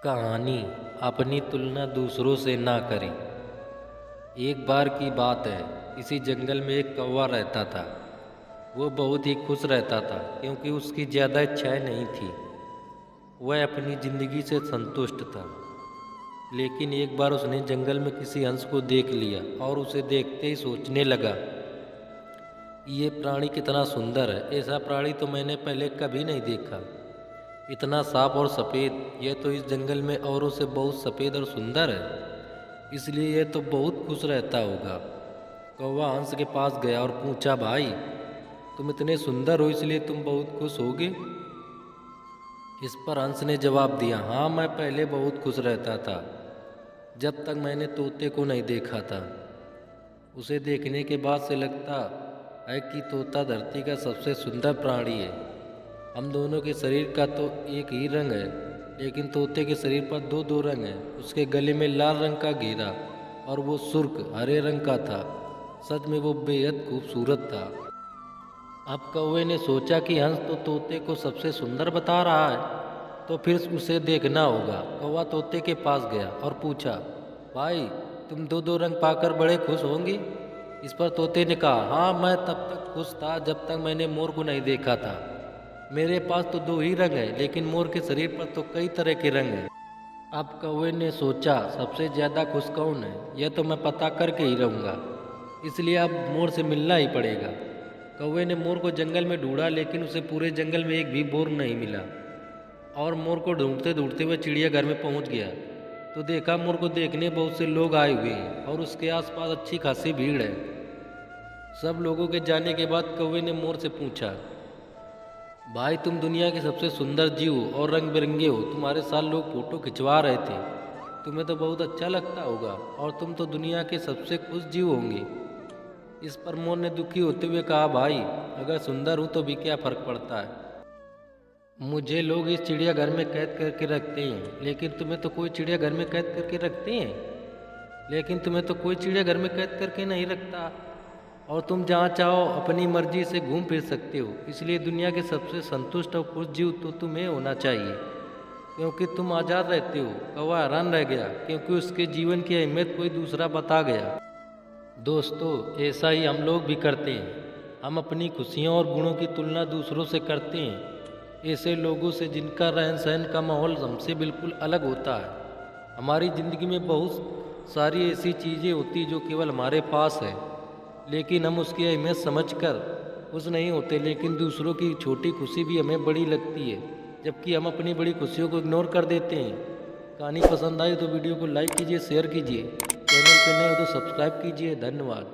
कहानी अपनी तुलना दूसरों से ना करें। एक बार की बात है, किसी जंगल में एक कौवा रहता था। वो बहुत ही खुश रहता था क्योंकि उसकी ज़्यादा इच्छाएं नहीं थी। वह अपनी ज़िंदगी से संतुष्ट था। लेकिन एक बार उसने जंगल में किसी हंस को देख लिया और उसे देखते ही सोचने लगा, ये प्राणी कितना सुंदर है। ऐसा प्राणी तो मैंने पहले कभी नहीं देखा। इतना साफ और सफ़ेद, यह तो इस जंगल में औरों से बहुत सफ़ेद और सुंदर है, इसलिए यह तो बहुत खुश रहता होगा। कौवा हंस के पास गया और पूछा, भाई तुम इतने सुंदर हो इसलिए तुम बहुत खुश होगे? इस पर हंस ने जवाब दिया, हाँ मैं पहले बहुत खुश रहता था जब तक मैंने तोते को नहीं देखा था। उसे देखने के बाद से लगता है कि तोता धरती का सबसे सुंदर प्राणी है। हम दोनों के शरीर का तो एक ही रंग है, लेकिन तोते के शरीर पर दो दो रंग हैं। उसके गले में लाल रंग का घेरा और वो सुर्ख हरे रंग का था। सच में वो बेहद खूबसूरत था। अब कौवे ने सोचा कि हंस तो तोते को सबसे सुंदर बता रहा है, तो फिर उसे देखना होगा। कौवा तोते के पास गया और पूछा, भाई तुम दो दो रंग पाकर बड़े खुश होंगे? इस पर तोते ने कहा, हाँ मैं तब तक खुश था जब तक मैंने मोर को नहीं देखा था। मेरे पास तो दो ही रंग है, लेकिन मोर के शरीर पर तो कई तरह के रंग हैं। अब कौवे ने सोचा, सबसे ज़्यादा खुश कौन है, यह तो मैं पता करके ही रहूँगा। इसलिए अब मोर से मिलना ही पड़ेगा। कौवे ने मोर को जंगल में ढूंढा, लेकिन उसे पूरे जंगल में एक भी मोर नहीं मिला। और मोर को ढूंढते ढूंढते वह चिड़ियाघर में पहुंच गया तो देखा मोर को देखने बहुत से लोग आए हुए हैं और उसके आसपास अच्छी खासी भीड़ है। सब लोगों के जाने के बाद कौवे ने मोर से पूछा, भाई तुम दुनिया के सबसे सुंदर जीव हो और रंग बिरंगे हो। तुम्हारे साथ लोग फोटो खिंचवा रहे थे, तुम्हें तो बहुत अच्छा लगता होगा और तुम तो दुनिया के सबसे खुश जीव होंगे। इस पर मोर ने दुखी होते हुए कहा, भाई अगर सुंदर हूँ तो भी क्या फर्क पड़ता है। मुझे लोग इस चिड़ियाघर में कैद करके रखते हैं, लेकिन तुम्हें तो कोई चिड़ियाघर में कैद करके रखते हैं, लेकिन तुम्हें तो कोई चिड़ियाघर में कैद करके नहीं रखता और तुम जहाँ चाहो अपनी मर्जी से घूम फिर सकते हो। इसलिए दुनिया के सबसे संतुष्ट और खुश जीव तो तुम्हें होना चाहिए, क्योंकि तुम आज़ाद रहते हो। कौवा हैरान रह गया क्योंकि उसके जीवन की अहमियत कोई दूसरा बता गया। दोस्तों, ऐसा ही हम लोग भी करते हैं। हम अपनी खुशियों और गुणों की तुलना दूसरों से करते हैं, ऐसे लोगों से जिनका रहन सहन का माहौल हमसे बिल्कुल अलग होता है। हमारी ज़िंदगी में बहुत सारी ऐसी चीज़ें होती जो केवल हमारे पास है, लेकिन हम उसकी अहमियत समझकर खुश नहीं होते। लेकिन दूसरों की छोटी खुशी भी हमें बड़ी लगती है, जबकि हम अपनी बड़ी खुशियों को इग्नोर कर देते हैं। कहानी पसंद आई तो वीडियो को लाइक कीजिए, शेयर कीजिए। चैनल पर नए हो तो सब्सक्राइब कीजिए। धन्यवाद।